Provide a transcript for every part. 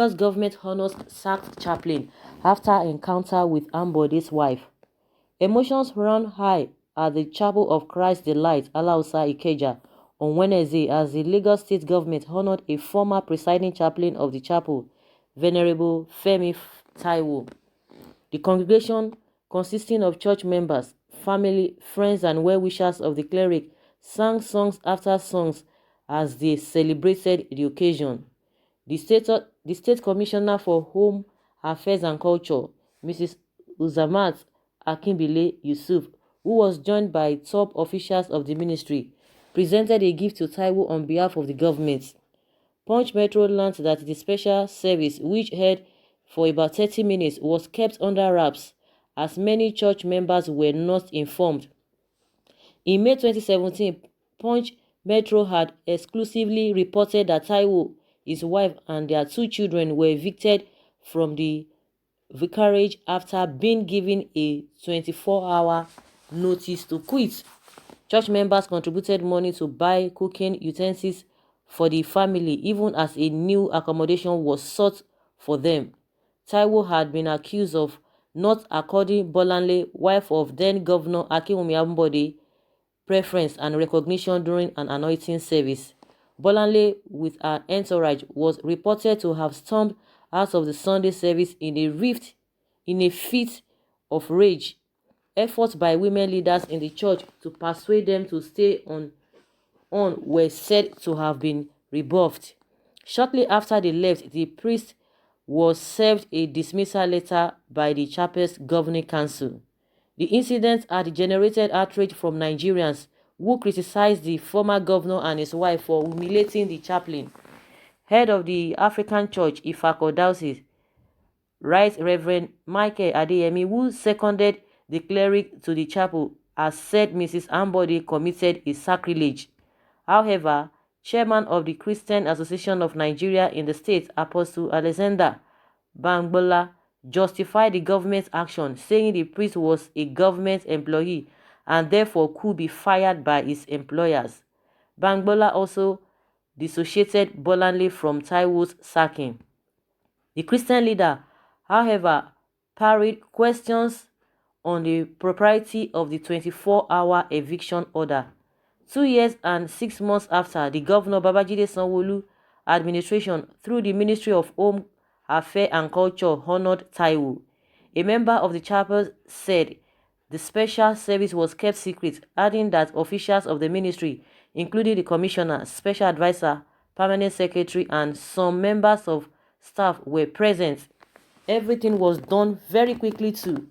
Lagos government honors sacked chaplain after encounter with Ambode's wife. Emotions run high at the Chapel of Christ the Light, Alausa, Ikeja, on Wednesday as the Lagos state government honored a former presiding chaplain of the chapel, Venerable Femi Taiwo. The congregation, consisting of church members, family, friends, and well-wishers of the cleric, sang songs after songs as they celebrated the occasion. The State Commissioner for Home Affairs and Culture, Mrs. Uzamat Akinbile Yusuf, who was joined by top officials of the ministry, presented a gift to Taiwo on behalf of the government. Punch Metro learned that the special service, which held for about 30 minutes, was kept under wraps as many church members were not informed. In May 2017, Punch Metro had exclusively reported that Taiwo, his wife, and their 2 children were evicted from the vicarage after being given a 24-hour notice to quit. Church members contributed money to buy cooking utensils for the family, even as a new accommodation was sought for them. Taiwo had been accused of not according Bolanle, wife of then-Governor HUM1L1AT, preference and recognition during an anointing service. Bolanle, with her entourage, was reported to have stormed out of the Sunday service in a fit of rage. Efforts by women leaders in the church to persuade them to stay on were said to have been rebuffed. Shortly after they left, the priest was served a dismissal letter by the chapel's governing council. The incident had generated outrage from Nigerians who criticized the former governor and his wife for humiliating the chaplain. Head of the African Church, Ifako Diocese, Right Reverend Michael Adeyemi, who seconded the cleric to the chapel, has said Mrs. Ambode committed a sacrilege. However, chairman of the Christian Association of Nigeria in the state, Apostle Alexander Bangbola, justified the government's action, saying the priest was a government employee and therefore could be fired by his employers. Bangbola also dissociated Bolanle from Taiwo's sacking. The Christian leader, however, parried questions on the propriety of the 24-hour eviction order. 2 years and 6 months after, the Governor Babajide Sanwo administration, through the Ministry of Home Affairs and Culture, honored Taiwo. A member of the chapel said the special service was kept secret, adding that officials of the ministry, including the commissioner, special advisor, permanent secretary, and some members of staff were present. Everything was done very quickly too.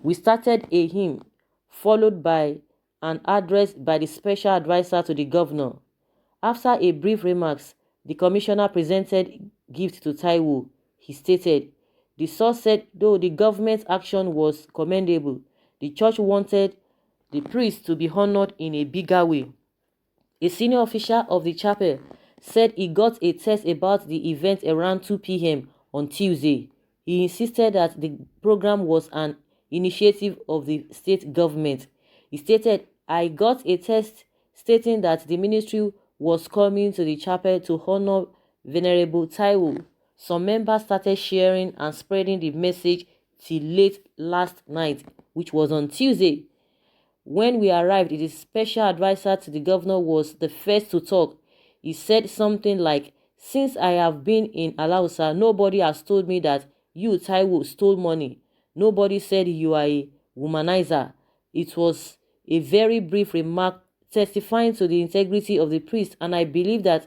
We started a hymn, followed by an address by the special advisor to the governor. After a brief remarks, the commissioner presented gift to Taiwo. He stated, the source said though the government's action was commendable, the church wanted the priest to be honored in a bigger way. A senior official of the chapel said he got a text about the event around 2 p.m. on Tuesday. He insisted that the program was an initiative of the state government. He stated, I got a text stating that the ministry was coming to the chapel to honor Venerable Taiwo. Some members started sharing and spreading the message till late last night, which was on Tuesday. When we arrived, the special advisor to the governor was the first to talk. He said something like, since I have been in Alausa, nobody has told me that you, Taiwo, stole money. Nobody said you are a womanizer. It was a very brief remark testifying to the integrity of the priest, and I believe that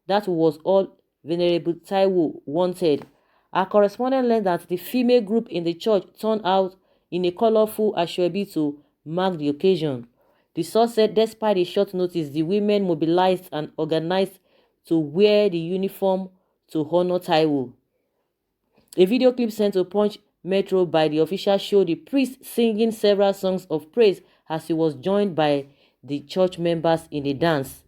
that was all Venerable Taiwo wanted. Our correspondent learned that the female group in the church turned out in a colorful ashwebi to mark the occasion. The source said despite a short notice, the women mobilized and organized to wear the uniform to honor Taiwo. A video clip sent to Punch Metro by the official showed the priest singing several songs of praise as he was joined by the church members in a dance.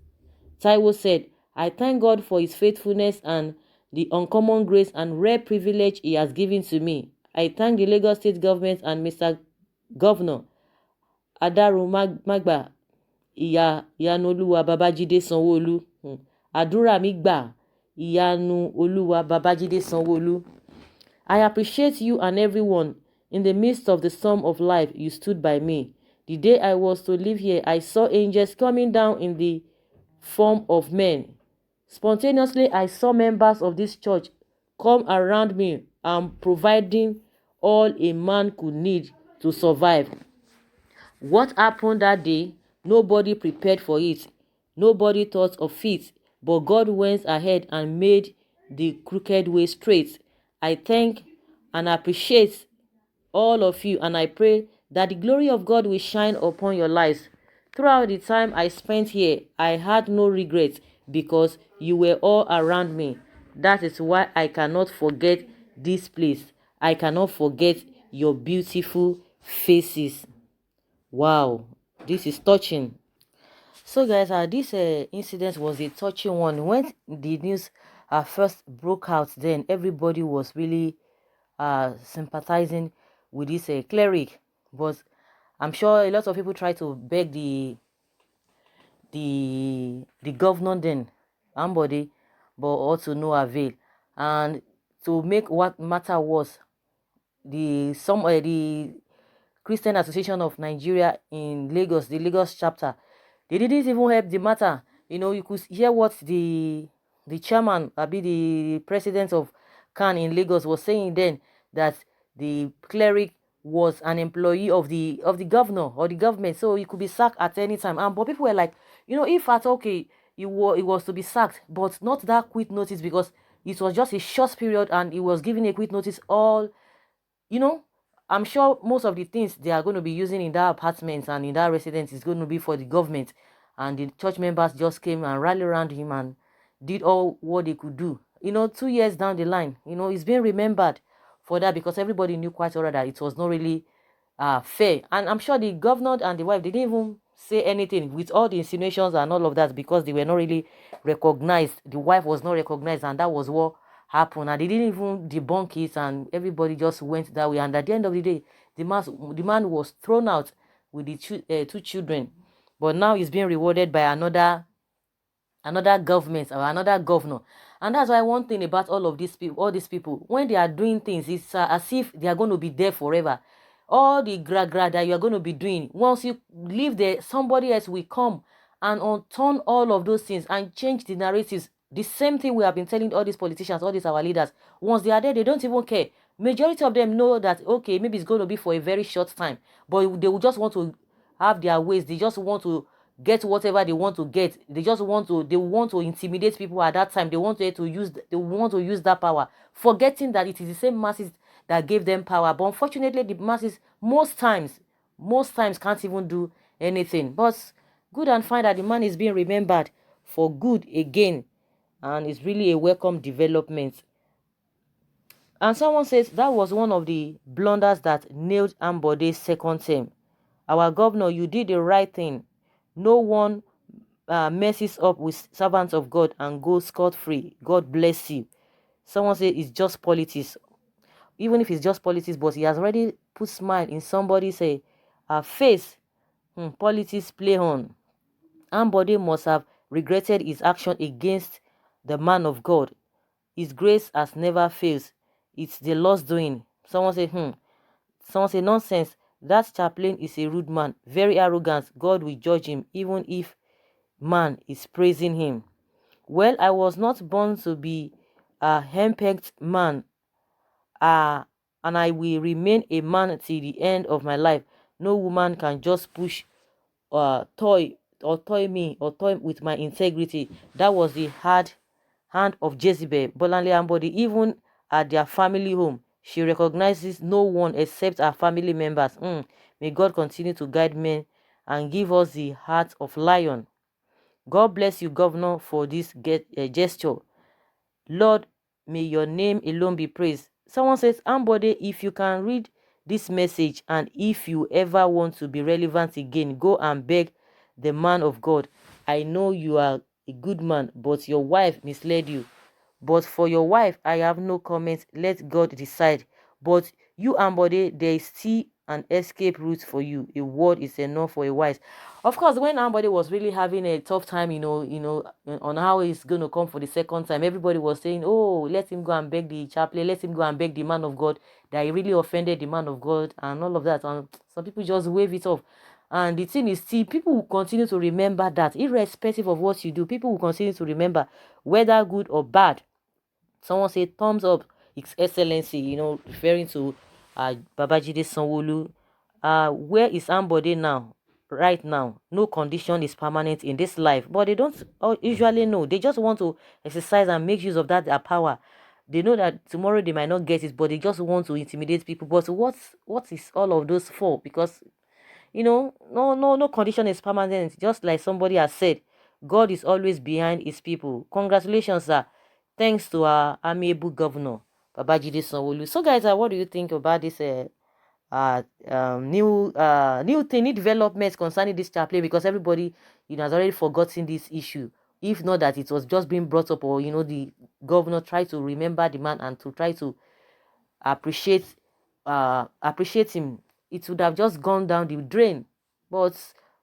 Taiwo said, I thank God for his faithfulness and the uncommon grace and rare privilege he has given to me. I thank the Lagos State government and Mr. Governor Adarumagba Iyanoluwa Babajide Sanwo-Olu. Àdúrà mi gbà, Ìyanu Olúwa Babájídé Sanwo-Olu. I appreciate you and everyone. In the midst of the storm of life, you stood by me. The day I was to leave here, I saw angels coming down in the form of men. Spontaneously, I saw members of this church come around me and providing all a man could need to survive. What happened that day? Nobody prepared for it. Nobody thought of it. But God went ahead and made the crooked way straight. I thank and appreciate all of you, and I pray that the glory of God will shine upon your lives. Throughout the time I spent here, I had no regrets because you were all around me. That is why I cannot forget this place. I cannot forget your beautiful faces. Wow, this is touching. So guys, this incident was a touching one. When the news first broke out, then everybody was really sympathizing with this cleric. But I'm sure a lot of people try to beg the governor then, Ambode, but all to no avail. And to make what matter was, the Christian Association of Nigeria in Lagos, the Lagos chapter, they didn't even help the matter. You know, you could hear what the chairman, the president of CAN in Lagos was saying then, that the cleric was an employee of the governor or the government, so he could be sacked at any time. But people were like, you know, if at okay, it was to be sacked, but not that quick notice, because it was just a short period and he was given a quick notice. All, you know, I'm sure most of the things they are going to be using in that apartment and in that residence is going to be for the government. And the church members just came and rallied around him and did all what they could do. You know, 2 years down the line, you know, he's being remembered for that, because everybody knew quite well that it was not really fair. And I'm sure the governor and the wife, they didn't even say anything with all the insinuations and all of that, because they were not really recognized. The wife was not recognized, and that was what happened. And they didn't even debunk it, and everybody just went that way. And at the end of the day, the man was thrown out with the two children. But now he's being rewarded by another government or another governor. And that's why one thing about all these people, when they are doing things, it's as if they are going to be there forever. All the gra that you are going to be doing, once you leave there, somebody else will come and turn all of those things and change the narratives. The same thing we have been telling all these politicians, all these our leaders. Once they are there, they don't even care. Majority of them know that, okay, maybe it's going to be for a very short time, but they will just want to have their ways. They just want to get whatever they want to get. They want to intimidate people at that time. They want to use that power, forgetting that it is the same masses that gave them power. But unfortunately, the masses most times can't even do anything. But good and fine that the man is being remembered for good again, and it's really a welcome development. And someone says that was one of the blunders that nailed Ambode's second term. Our governor, you did the right thing. No one messes up with servants of God and goes scot-free. God bless you. Someone said it's just politics. Even if it's just politics, but he has already put smile in somebody's face. Politics play on. Ambode must have regretted his action against the man of God. His grace has never failed. It's the Lord's doing. Someone say nonsense. That chaplain is a rude man, very arrogant. God will judge him, even if man is praising him. Well, I was not born to be a henpecked man, and I will remain a man till the end of my life. No woman can just push toy with my integrity. That was the hard hand of Jezebel. Bolanle Ambode, even at their family home, she recognizes no one except her family members. May God continue to guide men and give us the heart of lion. God bless you, Governor, for this gesture. Lord, may your name alone be praised. Someone says, Ambode, if you can read this message, and if you ever want to be relevant again, go and beg the man of God. I know you are a good man, but your wife misled you. But for your wife, I have no comments. Let God decide. But you, Ambode, there is still an escape route for you. A word is enough for a wise. Of course, when somebody was really having a tough time, on how he's going to come for the second time, everybody was saying, oh, let him go and beg the chaplain, let him go and beg the man of God, that he really offended the man of God and all of that. And some people just wave it off. And the thing is, see, people will continue to remember that, irrespective of what you do. People will continue to remember, whether good or bad. Someone say thumbs up, His Excellency, referring to Babajide Sanwo-Olu. Where is Ambode now? Right now, no condition is permanent in this life, but they don't usually know. They just want to exercise and make use of that their power. They know that tomorrow they might not get it, but they just want to intimidate people. But what is all of those for? Because no condition is permanent. Just like somebody has said, God is always behind his people. Congratulations, sir. Thanks to our amiable governor, Babajide Sanwo-Olu. So, guys, what do you think about this new thing, new developments concerning this chaplain? Because everybody, has already forgotten this issue. If not that it was just being brought up, or the governor tried to remember the man and to try to appreciate him, it would have just gone down the drain. But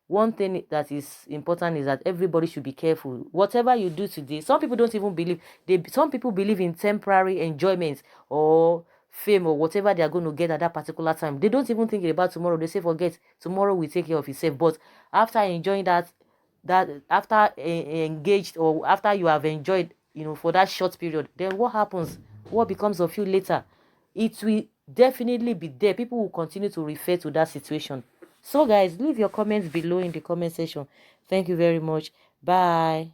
one thing that is important is that everybody should be careful. Whatever you do today, some people don't even believe, some people believe in temporary enjoyment or fame or whatever they are going to get at that particular time. They don't even think about tomorrow. They say, forget, tomorrow will take care of itself. But after enjoying that after engaged, or after you have enjoyed, for that short period, then what happens? What becomes of you later? It will definitely be there. People will continue to refer to that situation. So, guys, leave your comments below in the comment section. Thank you very much. Bye.